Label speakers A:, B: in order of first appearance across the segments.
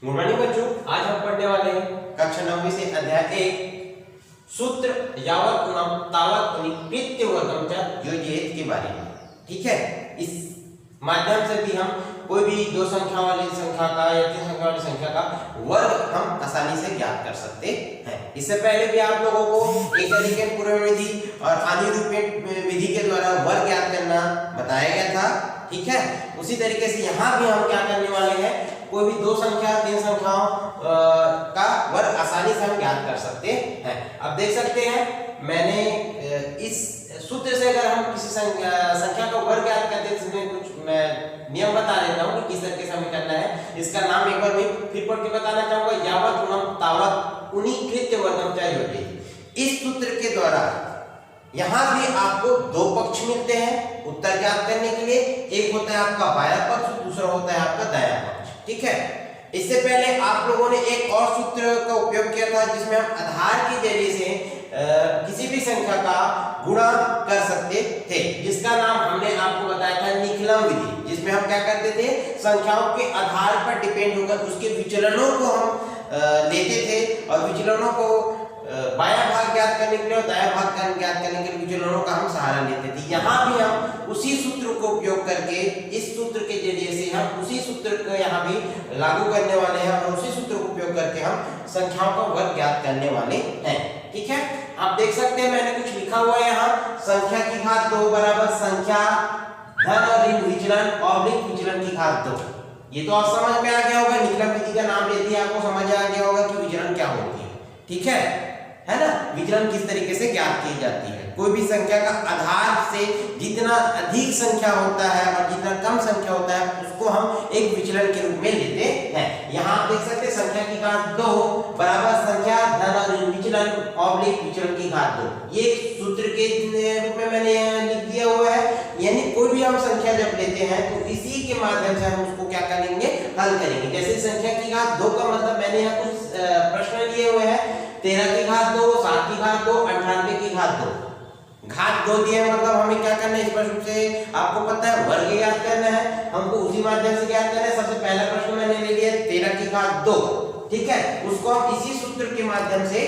A: Good morning बच्चों, आज हम पढ़ने वाले हैं कक्षा 9वीं से अध्याय 1 सूत्र यावत गुणम तावत गुणित कृत्य वर्गम च योजयेत के बारे में। ठीक है, इस माध्यम से भी हम कोई भी दो संख्या वाली संख्या का या तीन संख्या वाली संख्या का वर्ग हम आसानी से ज्ञात कर सकते हैं। इससे पहले भी आप लोगों को एक तरीके पूर्ण विधि और अनुरूपित विधि के द्वारा वर्ग ज्ञात करना बताया गया था। ठीक है, उसी तरीके से यहाँ भी हम क्या करने वाले हैं, कोई भी दो संख्या तीन संख्याओं का वर्ग आसानी से हम ज्ञात कर सकते हैं। अब देख सकते हैं मैंने इस सूत्र से अगर हम किसी संख्या का वर्ग ज्ञात करते हैं, इसमें कुछ मैं नियम बता देता हूँ कि किस तरीके से हमें करना है। इसका नाम एक बार फिर पढ़ के बताना चाहूंगा, यावत गुणम तावत उनी कृत्य वर्गम च योजयेत। इस सूत्र के द्वारा यहाँ भी आपको दो पक्ष मिलते हैं उत्तर ज्ञात करने के लिए। एक होता है आपका बायां पक्ष, दूसरा होता है आपका दायां पक्ष। ठीक है, इससे पहले आप लोगों ने एक और सूत्र का उपयोग किया था जिसमें हम आधार के जरिए से किसी भी संख्या का गुणा कर सकते थे, जिसका नाम हमने आपको बताया था निकलम विधि, जिसमें हम क्या करते थे, संख्याओं के आधार पर डिपेंड होकर उसके विचलनों को हम लेते थे और विचलनों को बायां भाग ज्ञात करने के लिए और दायां भाग ज्ञात करने के लिए विचलनों का हम सहारा लेते थे। यहाँ भी हम उसी सूत्र को उपयोग करके, इस सूत्र के जरिए से हम उसी सूत्र को यहाँ भी लागू करने वाले हैं और उसी सूत्र को उपयोग करके हम संख्याओं का वर्ग ज्ञात करने वाले हैं। ठीक है, आप देख सकते हैं मैंने कुछ लिखा हुआ है यहाँ, संख्या की घात 2 बराबर संख्या धन और ऋण विचलन ऑब्लिक विचलन की घात 2। ये तो आप समझ में आ गया होगा, निकलम विधि का नाम लेते ही आपको समझ आ गया होगा कि विचलन क्या होती है। ठीक है ना, विचलन किस तरीके से ज्ञात की जाती है। कोई भी संख्या का आधार से जितना अधिक संख्या होता है और जितना कम संख्या होता है उसको हम एक विचलन के रूप में लेते हैं। यहाँ आप देख सकते हैं संख्या की घात 2 बराबर संख्या धन और ऋण विचलन ऑब्लिक विचलन की घात 2। ये सूत्र के रूप में मैंने लिख दिया हुआ है। यानी कोई भी हम संख्या जब लेते हैं तो इसी के माध्यम से हम उसको क्या करेंगे, हल करेंगे। जैसे संख्या की घात 2 का मतलब मैंने यहाँ कुछ प्रश्न लिए हुए हैं, 13 की घात 2, 7 की घात 2, 98 की घात 2। घात 2 दिया मतलब हमें क्या करना है, स्पष्ट रूप से आपको पता है वर्ग ज्ञात करना है, हमको उसी माध्यम से ज्ञात करना है। सबसे पहला प्रश्न मैंने ले लिया 13 की घात 2। ठीक है, उसको हम इसी सूत्र के माध्यम से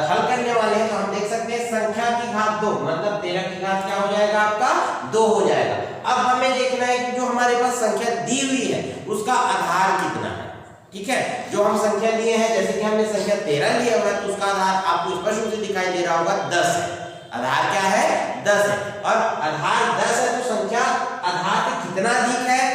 A: हल करने वाले हैं। तो हम देख सकते हैं संख्या की घात 2 मतलब 13 की घात क्या हो जाएगा, आपका 2 हो जाएगा। अब हमें देखना है कि जो हमारे पास संख्या दी हुई है उसका आधार कितना है। ठीक है, जो हम संख्या लिए हैं, जैसे कि हमने संख्या 13 लिया हुआ है तो उसका आधार आपको स्पष्ट रूप से दिखाई दे रहा होगा 10 है। आधार क्या है, 10 है। और आधार 10 है तो संख्या आधार से कितना अधिक है,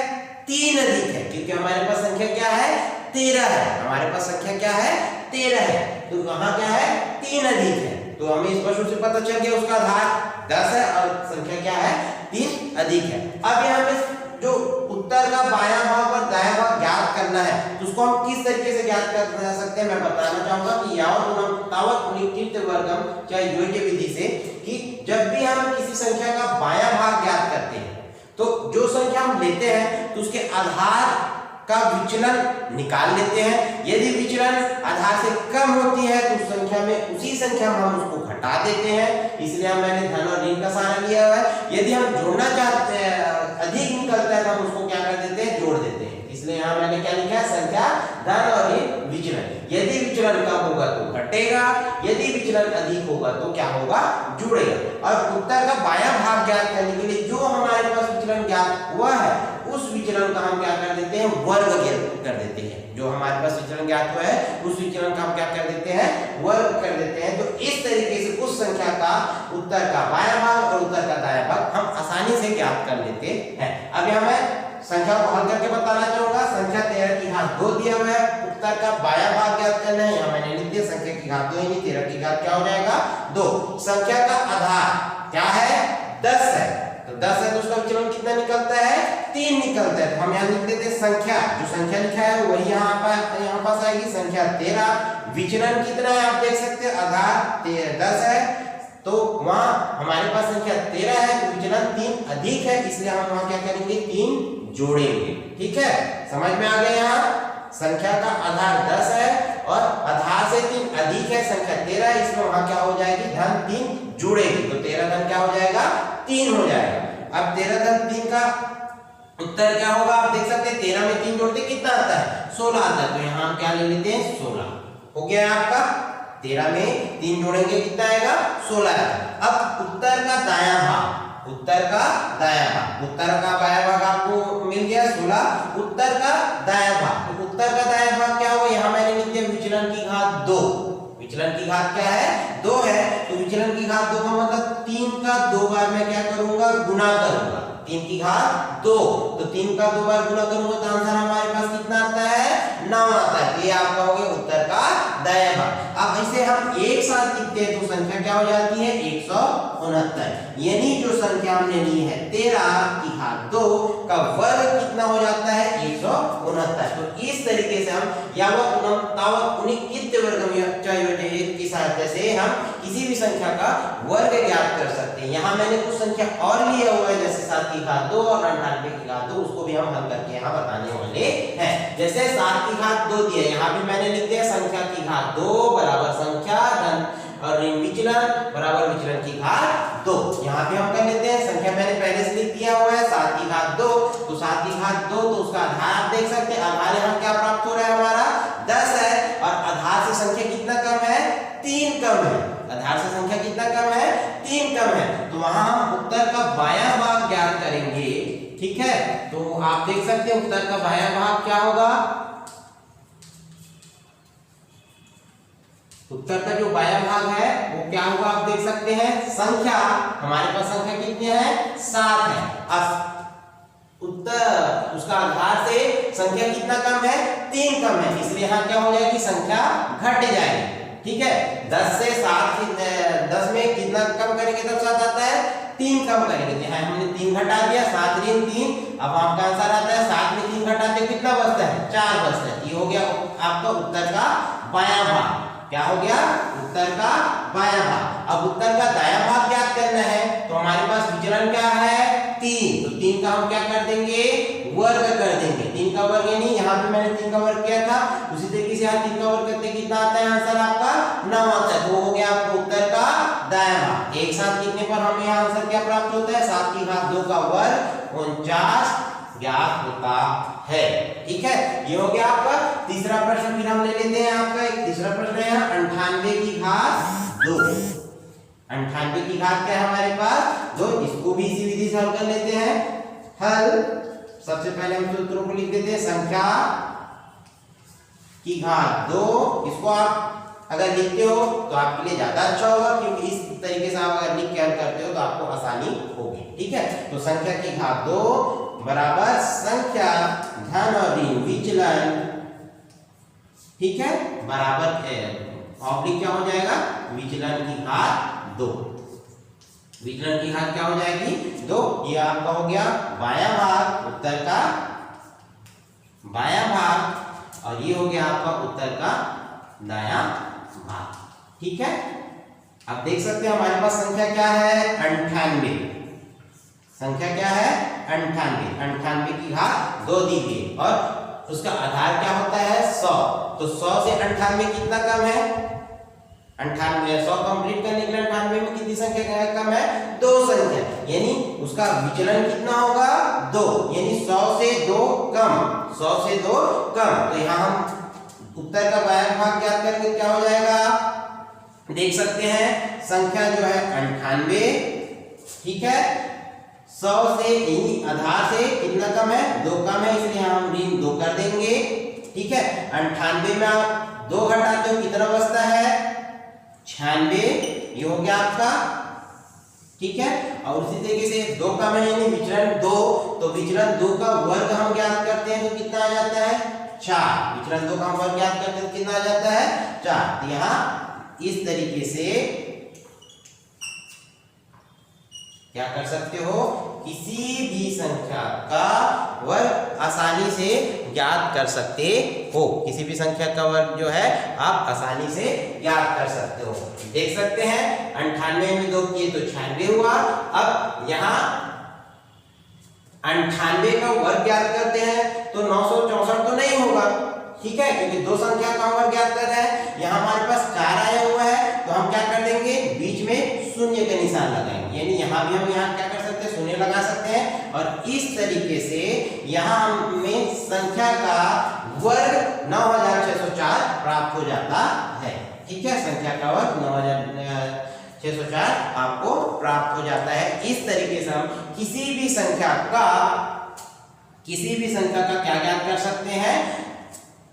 A: 3 अधिक है, क्योंकि हमारे पास संख्या क्या है, 13 है। हमारे पास संख्या क्या है, 13 है, तो वहां क्या है, 3 अधिक है। तो हमें स्पष्ट रूप से पता चल गया उसका आधार 10 है और संख्या क्या है, 3 अधिक है। अब यहाँ पे जो उत्तर का बायां भाग और दायां भाग ज्ञात करना है तो उसको हम किस तरीके से ज्ञात कर सकते हैं, मैं बताना चाहूंगा कि यावत गुणम तावत उनी कृत्य वर्गम च योज्य विधि से, कि जब भी हम किसी संख्या का बायां भाग ज्ञात करते हैं तो जो संख्या हम लेते हैं तो उसके आधार का विचलन निकाल लेते हैं। यदि विचलन आधार से कम होती है तो उस संख्या में उसी संख्या में हम उसको घटा देते हैं, इसलिए मैंने धन और ऋण का सहारा लिया हुआ है। यदि हम जोड़ना चाहते हैं, अधिक निकलता है तो हम उसको क्या कर देते हैं, जोड़ देते हैं। इसलिए यहाँ मैंने क्या लिखा है, संख्या धन और ऋण विचलन। यदि विचलन कम होगा तो घटेगा, यदि विचलन अधिक होगा तो क्या होगा, जुड़ेगा। और उत्तर का बायां भाग ज्ञात करने के लिए जो हमारे पास विचलन ज्ञात हुआ है उस विचलन का हम क्या कर देते हैं, वर्ग कर देते हैं। जो हमारे पास विचलन ज्ञात हुआ है उस विचलन का हम क्या कर देते हैं, वर्ग कर देते हैं। तो इस तरीके से उस संख्या का उत्तर का बायां भाग और उत्तर का दायां भाग हम आसानी से ज्ञात कर लेते हैं। अब यहाँ मैं संख्या को हल करके बताना चाहूंगा। संख्या 13 की घात 2 दिया हुआ है, उत्तर का बायां भाग ज्ञात करना है। यहाँ मैंने लिख दिया संख्या की घात 2, यानी 13 की घात क्या हो जाएगा, 2। संख्या का आधार क्या है, 10 है, तो 10 है तो उसका विचलन कितना निकलता है, 3 निकलता है। तो हम यहाँ लिख देते हैं संख्या, जो संख्या लिखा है वही यहाँ पास आएगी, संख्या 13। विचलन कितना है आप देख सकते हैं, आधार 10 है तो वहां हमारे पास संख्या 13 है तो विचलन 3 अधिक है, इसलिए हम वहां क्या करेंगे, 3 जोड़ेंगे। ठीक है, समझ में आ गया। यहाँ संख्या का आधार 10 है और आधार से 3 अधिक है, संख्या 13 है, इसमें वहां क्या हो जाएगी, धन 3 जुड़ेगी तो 13 धन क्या हो जाएगा, 3 हो जाएगा। अब 13 धन 3 का उत्तर क्या होगा, आप देख सकते हैं 13 में 3 जोड़ते कितना आता है, 16 आता है, तो यहाँ हम क्या ले लेते हैं 16। हो गया आपका 13 में 3 जोड़ेंगे कितना आएगा 16 आएगा। अब उत्तर का दायां भाग, उत्तर का दायां भाग, उत्तर का बायां भाग आपको मिल गया 16, उत्तर का दायां भाग, तो उत्तर का दायां भाग क्या होगा, यहाँ मैंने लिख दिया विचलन की घात 2। विचलन की घात क्या है 2 है, तो विचलन की घात 2 का मतलब 3 का 2 बार मैं क्या करूंगा गुना करूंगा, 3 की घात 2, तो 3 का 2 बार गुना करूंगा तो आंसर हमारे पास कितना आता है 9 आता है। ये आपका हो गया उत्तर का दायां भाग। अब ऐसे हम एक साथ लिखते हैं तो संख्या क्या हो जाती है 169, यानी जो संख्या हमने ली है 13 की घात 2 का वर्ग कितना हो जाता है 169। तो इस तरीके से हम यावत गुणम तावत गुणित इत्य वर्गम की सहायता से हम किसी भी संख्या का वर्ग ज्ञात कर सकते हैं। यहाँ मैंने कुछ संख्या और लिया हुआ है जैसे 7 की घात 2 और 98 की घात 2, उसको भी हम हल करके यहाँ बताने वाले हैं। जैसे 7 की घात 2 दिया, यहाँ भी मैंने लिख दिया संख्या की घात 2 बराबर संख्या धन और ऋण विचलन बराबर विचलन की घात 2। यहाँ पे हम कर लेते हैं, संख्या मैंने पहले से लिख दिया हुआ है 7 की घात 2, तो 7 की घात 2 तो उसका आधार आप देख सकते हैं, आधार यहाँ क्या प्राप्त हो रहा है हमारा 10 है, और आधार से संख्या कितना कम है 3 कम है, आधार से संख्या कितना कम है 3 कम है, तो वहां हम उत्तर का बायां भाग ज्ञात करेंगे। ठीक है, तो आप देख सकते हैं उत्तर का बायां भाग क्या होगा, उत्तर का जो बायां भाग है वो क्या होगा आप देख सकते हैं, संख्या हमारे पास संख्या कितनी है 7 है, अब उत्तर उसका आधार से संख्या कितना कम है 3 कम है, इसलिए यहाँ क्या हो जाएगी संख्या घट जाएगी। ठीक है, 10 से 7 10 में कितना कम करेंगे तब 7 आता है 3 कम करेंगे, तो यहाँ हमने 3 घटा दिया 7 ऋण 3, अब आपका आंसर आता है 7 में 3 घटाते कितना बचता है 4 बचता है। ये हो गया आपका उत्तर का बायां भाग, क्या हो गया उत्तर का बायां भाग। अब उत्तर का दायां भाग ज्ञात करना है तो हमारे पास विचलन क्या है 3, तो 3 का हम क्या कर देंगे वर्ग कर देंगे, 3 का वर्ग यानी यहाँ पे मैंने 3 का वर्ग किया था, उसी तरीके से यहाँ 3 का वर्ग करते कितना आता है आंसर आपका 9 आता है, तो हो गया आपको उत्तर का दायां भाग। एक साथ लिखने पर हमें यहाँ आंसर क्या प्राप्त होता है 7 की घात 2 का वर्ग 49 ज्ञात होता है। ठीक है, ये हो गया आपका तीसरा प्रश्न। फिर हम ले लेते हैं आपका एक तीसरा प्रश्न है 98 की घात 2। 98 की घात क्या है हमारे पास 2, इसको भी इसी विधि से हल कर लेते हैं। हल सबसे पहले हम सूत्रों को लिख देते हैं, संख्या की घात 2, इसको आप अगर लिखते हो तो आपके लिए ज्यादा अच्छा होगा, क्योंकि इस तरीके से आप अगर लिख के हल करते हो तो आपको आसानी होगी। ठीक है, तो संख्या की घात 2 बराबर संख्या धन और ऋण विचलन, ठीक है, बराबर ऑब्लिक क्या हो जाएगा विचलन की घात 2, विचलन की घात क्या हो जाएगी 2। ये आपका हो गया बायां भाग, उत्तर का बायां भाग, और ये हो गया आपका उत्तर का दायां भाग। ठीक है, अब देख सकते हैं हमारे पास संख्या क्या है 98, संख्या क्या है 98, 98 की घात 2 दी गई और उसका आधार क्या होता है 100, तो 100 से 98 कितना कम है 98, 100 कंप्लीट करने के लिए 98 में कितनी संख्या कम है 2 संख्या, यानी उसका विचलन कितना होगा 2, यानी 100 से 2 कम, 100 से 2 कम, तो यहाँ हम उत्तर का बायां भाग ज्ञात करके क्या हो जाएगा देख सकते हैं, संख्या जो है 98, ठीक है, 100 से आधार से कितना कम है 2 कम है, इसलिए हम ऋण 2 कर देंगे। ठीक है, 98 में आप 2 घटाते हो कितना बचता है 96, ये हो गया आपका। ठीक है, और उसी तरीके से 2 कम है यानी विचलन 2, तो विचलन 2 का वर्ग हम ज्ञात करते हैं तो कितना आ जाता है 4, विचलन 2 का हम वर्ग ज्ञात करते हैं तो कितना आ जाता है 4। तो यहाँ इस तरीके से क्या कर सकते हो, किसी भी संख्या का वर्ग आसानी से ज्ञात कर सकते हो, किसी भी संख्या का वर्ग जो है आप आसानी से ज्ञात कर सकते हो। देख सकते हैं 98 में 2 किए तो 96 हुआ। अब यहाँ 98 का वर्ग ज्ञात करते हैं तो 964 तो नहीं होगा, ठीक है, क्योंकि 2 संख्या का वर्ग ज्ञात कर रहे हैं, यहाँ हमारे पास 4 आया हुआ है, तो हम क्या कर देंगे बीच में शून्य का निशान लगाएंगे, यानी यहाँ भी हम यहाँ क्या कर सकते हैं शून्य लगा सकते हैं, और इस तरीके से यहाँ हमें संख्या का वर्ग 9604 प्राप्त हो जाता है। ठीक है, संख्या का वर्ग 9604 आपको प्राप्त हो जाता है। इस तरीके से हम किसी भी संख्या का क्या ज्ञात कर सकते हैं,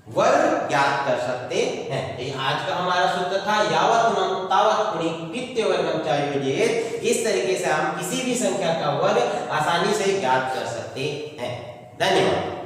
A: वर्ग ज्ञात कर सकते हैं। ये आज का हमारा सूत्र था, यावत गुणम तावत गुणी पित्य वर्गम च योजयेत। इस तरीके से हम किसी भी संख्या का वर्ग आसानी से ज्ञात कर सकते हैं। धन्यवाद।